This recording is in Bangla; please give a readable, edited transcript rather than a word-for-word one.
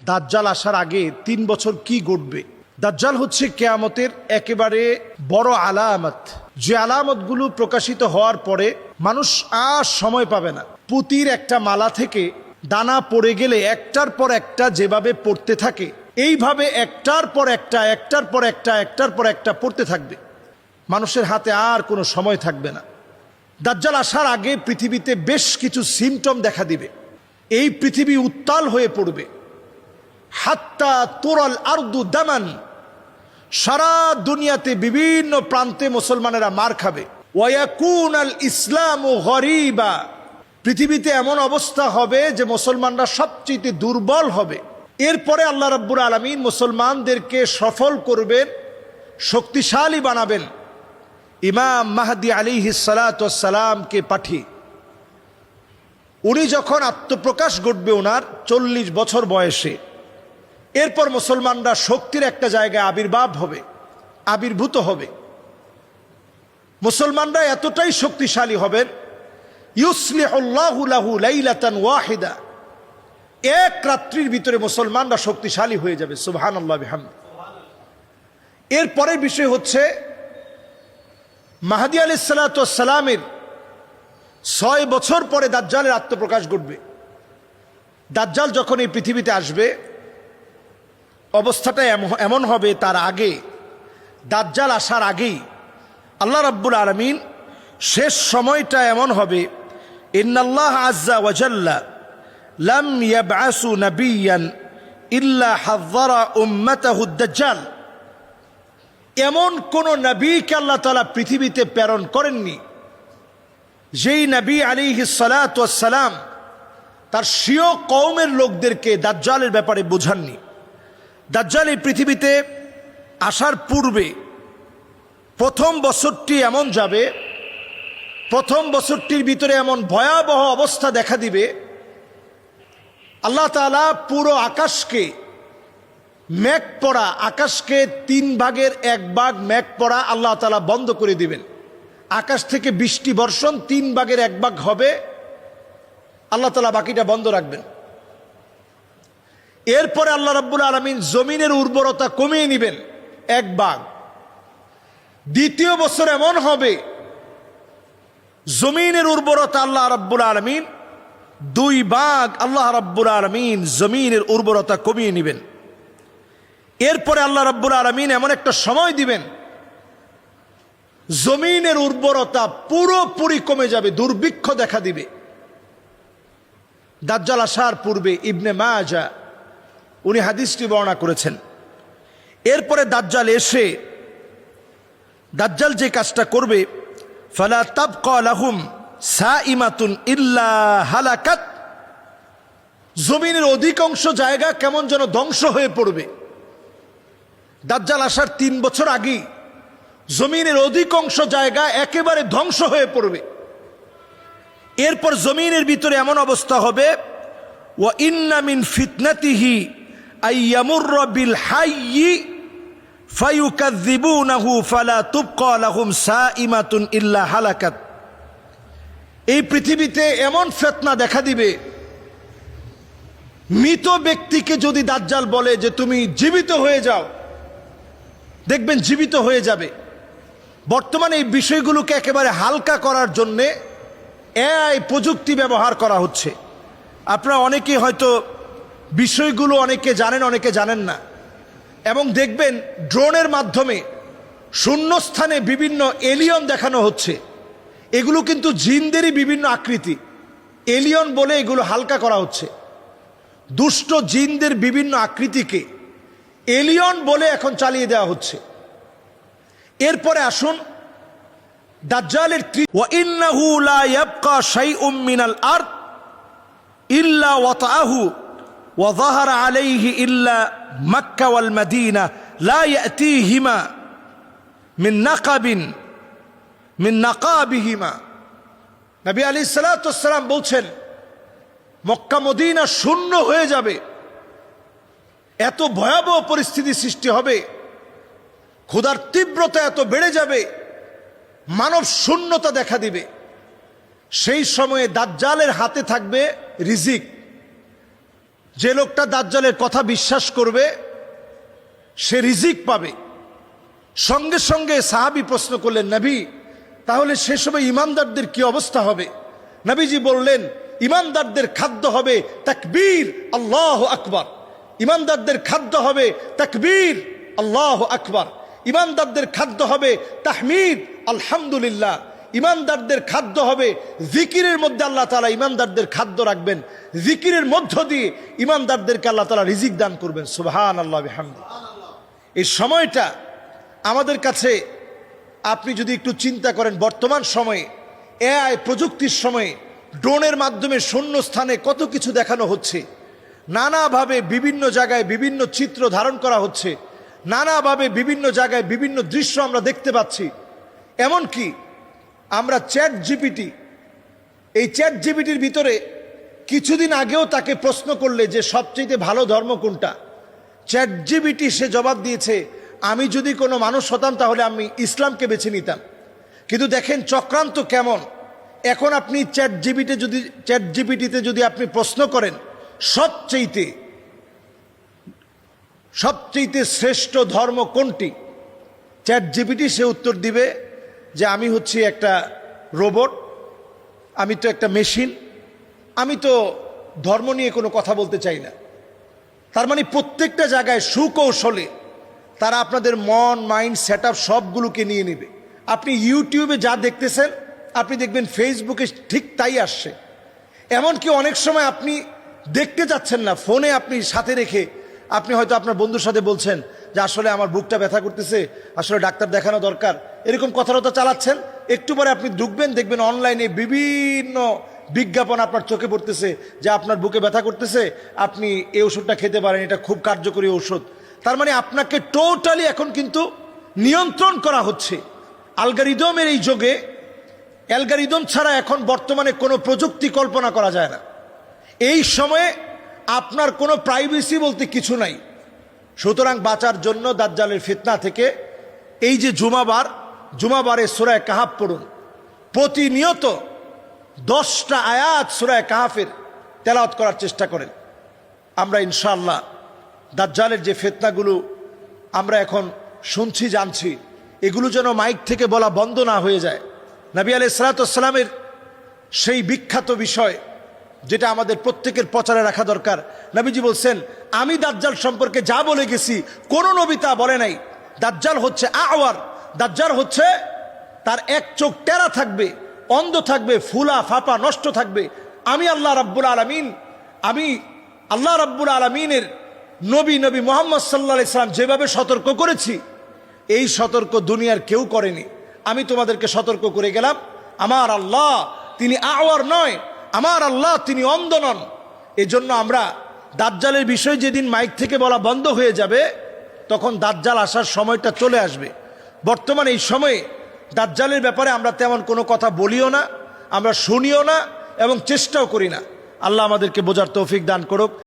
দাজ্জাল আসার আগে ৩ বছর কি ঘটবে? দাজ্জাল হচ্ছে কিয়ামতের একেবারে বড় আলামত, যে আলামতগুলো প্রকাশিত হওয়ার পরে মানুষ আর সময় পাবে না। পুতির একটা মালা থেকে দানা পড়ে গেলে একটার পর একটা যেভাবে পড়তে থাকে, এইভাবে একটার পর একটা একটার পর একটা একটার পর একটা পড়তে থাকবে। মানুষের হাতে আর কোনো সময় থাকবে না। দাজ্জাল আসার আগে পৃথিবীতে বেশ কিছু সিমটম দেখা দিবে। এই পৃথিবী উত্তাল হয়ে পড়বে। হাত্তা তুরাল আরদু দামান, সারা দুনিয়াতে বিভিন্ন প্রান্তে মুসলমানেরা মার খাবে। ওয়ায়াকুনাল ইসলামু গরিবা, পৃথিবীতে এমন অবস্থা হবে যে মুসলমানরা সবচেয়ে দুর্বল হবে। এরপরে আল্লাহ রাব্বুল আলামিন মুসলমানদেরকে সফল করবেন, শক্তিশালী বানাবেন ইমাম মাহদি আলাইহিস সালাতু ওয়াস সালামকে পাঠিয়ে। উনি যখন আত্মপ্রকাশ ঘটবে ওনার 40 বছর বয়সে, এরপর মুসলমানরা শক্তির একটা জায়গায় আবির্ভূত হবে। মুসলমানরা এতটাই শক্তিশালী হবেন, ইউসলিহুল্লাহু লাহু লাইলাতান ওয়াহিদা, এক রাত্রির ভিতরে মুসলমানরা শক্তিশালী হয়ে যাবে। সুবহানাল্লাহ বিহামদিহি। এরপরের বিষয় হচ্ছে মাহদী আলাইহিস সালাতু ওয়াস সালামের 6 বছর পরে দাজ্জালের আত্মপ্রকাশ ঘটবে। দাজ্জাল যখন এই পৃথিবীতে আসবে, অবস্থাটা এমন হবে, তার আগে দাজ্জাল আসার আগেই আল্লাহ রাব্বুল আলামিন শেষ সময়টা এমন হবে, ইন্নাল্লাহ আযজা ওয়া জাল্লা লাম ইয়াবআসু নাবিয়্যান ইল্লা হাযযারা উম্মাতাহু দাজ্জাল। এমন কোন নবীকে আল্লাহ তাআলা পৃথিবীতে প্রেরণ করেননি যেই নবী আলাইহিস সালাতু ওয়াস সালাম তার স্বীয় কওমের লোকদেরকে দাজ্জালের ব্যাপারে বোঝাননি। দাজ্জাল এই পৃথিবীতে আসার পূর্বে প্রথম বছরটি এমন যাবে, প্রথম বছরটির ভিতরে এমন ভয়াবহ অবস্থা দেখা দিবে, আল্লাহ তাআলা পুরো আকাশকে মেঘ পড়া, আকাশকে 3 ভাগের 1 ভাগ মেঘ পড়া আল্লাহ তাআলা বন্ধ করে দিবেন। আকাশ থেকে বৃষ্টি বর্ষণ 3 ভাগের 1 ভাগ হবে, আল্লাহ তাআলা বাকিটা বন্ধ রাখবেন। এরপরে আল্লাহ রাব্বুল আলামিন জমিনের উর্বরতা কমিয়ে নেবেন 1 ভাগ। দ্বিতীয় বছর এমন হবে জমিনের উর্বরতা আল্লাহ রাব্বুল আলামিন 2 ভাগ, আল্লাহ রাব্বুল আলামিন জমিনের উর্বরতা কমিয়ে নেবেন। এরপরে আল্লাহ রাব্বুল আলামিন এমন একটা সময় দিবেন, জমিনের উর্বরতা পুরোপুরি কমে যাবে, দুর্ভিক্ষ দেখা দিবে। দাজ্জাল আসার পূর্বে ইবনে মাজাহ উনি হাদিসটি বর্ণনা করেছেন। এরপরে দাজ্জাল এসে দাজ্জাল যে কাজটা করবে, ফালা তাবকা লাহুম সাইমাতুন ইল্লা হালাকাত, জমিনের অধিকাংশ জায়গা কেমন যেন ধ্বংস হয়ে পড়বে। দাজ্জাল আসার 3 বছর আগেই জমিনের অধিকাংশ জায়গা একেবারে ধ্বংস হয়ে পড়বে। এরপর জমিনের ভিতরে এমন অবস্থা হবে, ওয়া ইন্না মিন ফিতনাতিহি আইয়ামুর বিল হাইয়্যি ফায়ুকাযযিবুনাহু ফালা তুবকা লাহুম সাইমাতুন ইল্লা হালাকাত। এই পৃথিবীতে এমন ফিতনা দেখা দিবে, মৃত ব্যক্তিকে যদি দাজ্জাল বলে যে তুমি জীবিত হয়ে যাও, দেখবেন জীবিত হয়ে যাবে। বর্তমানে এই বিষয়গুলোকে একেবারে হালকা করার জন্যে এআই প্রযুক্তি ব্যবহার করা হচ্ছে। আপনারা অনেকেই হয়তো বিষয়গুলো অনেকে জানেন, অনেকে জানেন না। এবং দেখবেন ড্রোনের মাধ্যমে শূন্যস্থানে বিভিন্ন এলিয়ন দেখানো হচ্ছে। এগুলো কিন্তু জিনদেরই বিভিন্ন আকৃতি, এলিয়ন বলে এগুলো হালকা করা হচ্ছে। দুষ্ট জিনদের বিভিন্ন আকৃতিকে এলিয়ন বলে এখন চালিয়ে দেওয়া হচ্ছে। এরপরে আসুন দাজ্জালের ওয়া ইন্নাহু লা ইয়াবকা শাইউম মিনাল আরদ ইল্লা ওয়াতাআহু ওয়া যাহারা আলাইহি ইল্লা মক্কা ওয়াল মদিনা লা ইয়াতিহিমা মিন নাকাবিহিমা। নবী আলাইহিস সালাতু ওয়াস সালাম বলছেন, মক্কা মদিনা শূন্য হয়ে যাবে, এত ভয়াবহ পরিস্থিতি সৃষ্টি হবে, ক্ষুধার তীব্রতা এত বেড়ে যাবে, মানব শূন্যতা দেখা দিবে। সেই সময়ে দাজ্জালের হাতে থাকবে রিজিক, যে লোকটা দাজ্জালের কথা বিশ্বাস করবে সে রিজিক পাবে। সঙ্গে সঙ্গে সাহাবী প্রশ্ন করলেন, নবী তাহলে সে সময় ইমানদারদের কি অবস্থা হবে? নবীজি বললেন, ইমানদারদের খাদ্য হবে তাকবীর আল্লাহু আকবার। ইমানদারদের খাদ্য হবে তাকবীর আল্লাহু আকবার। ইমানদারদের খাদ্য হবে তাহমিদ আলহামদুলিল্লাহ। ইমানদারদের খাদ্য হবে জিকিরের মধ্যে আল্লাহ তাআলা ইমানদারদের খাদ্য রাখবেন। জিকিরের মধ্য দিয়ে ইমানদারদেরকে আল্লাহ তাআলা রিজিক দান করবেন। সুবহানাল্লাহ বিহামদি। এই সময়টা আমাদের কাছে আপনি যদি একটু চিন্তা করেন, বর্তমান সময়ে এআই প্রযুক্তির সময়ে ড্রোনের মাধ্যমে শূন্য স্থানে কত কিছু দেখানো হচ্ছে, নানাভাবে বিভিন্ন জায়গায় বিভিন্ন চিত্র ধারণ করা হচ্ছে, নানাভাবে বিভিন্ন জায়গায় বিভিন্ন দৃশ্য আমরা দেখতে পাচ্ছি। এমনকি আমরা চ্যাট জিপিটি, এই চ্যাট জিপিটির ভিতরে কিছুদিন আগেও তাকে প্রশ্ন করলে যে সবচেয়ে ভালো ধর্ম কোনটা, চ্যাট জিপিটি সে জবাব দিয়েছে, আমি যদি কোনো মানুষ হতাম তাহলে আমি ইসলামকে বেছে নিতাম। কিন্তু দেখেন চক্রান্ত কেমন। এখন আপনি চ্যাট জিপিটিতে যদি আপনি প্রশ্ন করেন সবচেয়ে শ্রেষ্ঠ ধর্ম কোনটি, চ্যাট জিপিটি সে উত্তর দিবে যে আমি হচ্ছি একটা রোবট, আমি তো একটা মেশিন, আমি তো ধর্ম নিয়ে কোনো কথা বলতে চাই না। তার মানে প্রত্যেকটা জায়গায় সুকৌশলে তারা আপনাদের মন, মাইন্ড, সেট আপ সবগুলোকে নিয়ে নেবে। আপনি ইউটিউবে যা দেখতেছেন আপনি দেখবেন ফেসবুকে ঠিক তাই আসছে। এমনকি অনেক সময় আপনি দেখতে যাচ্ছেন না, ফোনে আপনি সাথে রেখে আপনি হয়তো আপনার বন্ধুর সাথে বলছেন যে আসলে আমার বুকটা ব্যথা করতেছে, আসলে ডাক্তার দেখানো দরকার, এরকম কথাবার্তা চালাচ্ছেন। একটু পরে আপনি ঢুকবেন, দেখবেন অনলাইনে বিভিন্ন বিজ্ঞাপন আপনার চোখে পড়তেছে যে আপনার বুকে ব্যথা করতেছে, আপনি এই ওষুধটা খেতে পারেন, এটা খুব কার্যকরী ঔষধ। তার মানে আপনাকে টোটালি এখন কিন্তু নিয়ন্ত্রণ করা হচ্ছে অ্যালগরিদমের এই যুগে। অ্যালগরিদম ছাড়া এখন বর্তমানে কোনো প্রযুক্তি কল্পনা করা যায় না। এই সময়ে আপনার কোনো প্রাইভেসি বলতে কিছু নাই। সুতরাং বাঁচার জন্য দাজ্জালের ফিতনা থেকে এই যে জুমাবারে সূরা কাহাফ পড়ুন, প্রতিনিয়ত 10টা আয়াত সূরা কাহাফের তেলাওয়াত করার চেষ্টা করেন। আমরা ইনশাআল্লাহ দাজ্জালের যে ফিতনাগুলো আমরা এখন শুনছি, জানছি, এগুলো যেন মাইক থেকে বলা বন্ধ না হয়ে যায়। নবী আলাইহিস সালাতু ওয়াস সালামের সেই বিখ্যাত বিষয় যেটা আমাদের প্রত্যেকের প্রচারে রাখা দরকার। নবীজি বলছেন, আমি দাজ্জাল সম্পর্কে যা বলে গেছি কোন নবী তা বলে নাই। দাজ্জাল হচ্ছে আওয়ার, দাজ্জাল হচ্ছে তার এক চোখ টেরা থাকবে, অন্ধ থাকবে, ফুলা ফাপা নষ্ট থাকবে। আমি আল্লাহ রাব্বুল আলামিনের নবী মুহাম্মদ সাল্লাল্লাহু আলাইহি সাল্লাম যেভাবে সতর্ক করেছি, এই সতর্ক দুনিয়ার কেউ করেনি। আমি তোমাদেরকে সতর্ক করে গেলাম, আমার আল্লাহ তিনি আওয়ার নয়, আমার আল্লাহ তিনি অন্ধ নন। এজন্য আমরা দাজ্জালের বিষয় যেদিন মাইক থেকে বলা বন্ধ হয়ে যাবে তখন দাজ্জাল আসার সময়টা চলে আসবে। বর্তমানে এই সময়ে দাজ্জালের ব্যাপারে আমরা তেমন কোনো কথা বলিও না, আমরা শুনিও না এবং চেষ্টাও করি না। আল্লাহ আমাদেরকে বোঝার তৌফিক দান করুক।